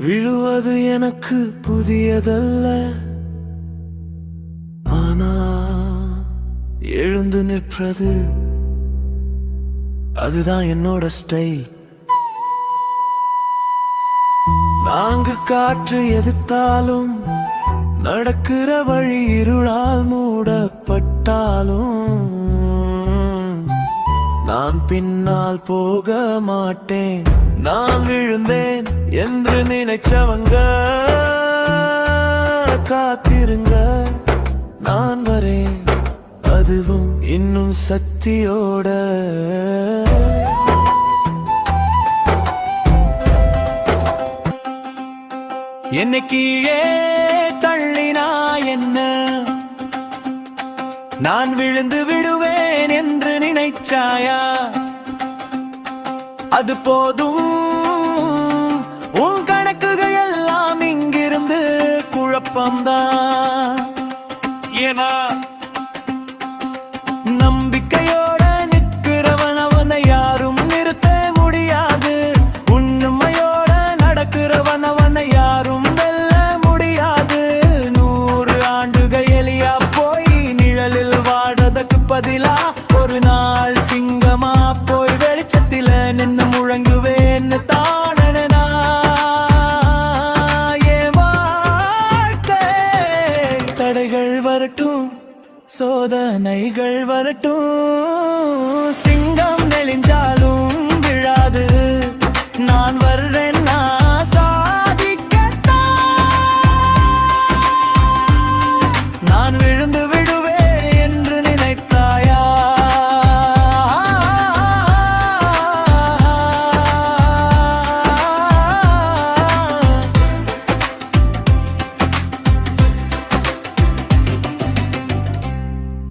விழுவது எனக்கு புதியதல்ல, ஆனா எழுந்து நிற்பது அதுதான் என்னோட ஸ்டைல். நாங்க காற்று எதிர்த்தாலும், நடக்கிற வழி இருளால் மூடப்பட்டாலும், நான் பின்னால் போக மாட்டேன். நான் விழுந்தேன் என்று நினைச்சவங்க காத்திருங்க, நான் வரேன் அதுவும் இன்னும் சக்தியோட. என்னை கீழே தள்ளினா என்ன, நான் விழுந்து விடுவேன் என்று நினைச்சாயா? அது போதும், உன் கணக்குகள் எல்லாம் இங்கிருந்து குழப்பம்தான். ஏன்னா நம்பிக்கையோட நிற்கிறவன் அவனை யாரும் நிறுத்த முடியாது. உண்மையோட நடக்கிறவன் அவனை யாரும் வெல்ல முடியாது. 100 ஆண்டுகள் எலியா போய் நிழலில் வாடுறதுக்கு பதிலா ஒரு நாள் சிங்கமா போய் வெளிச்சத்தில நின்னு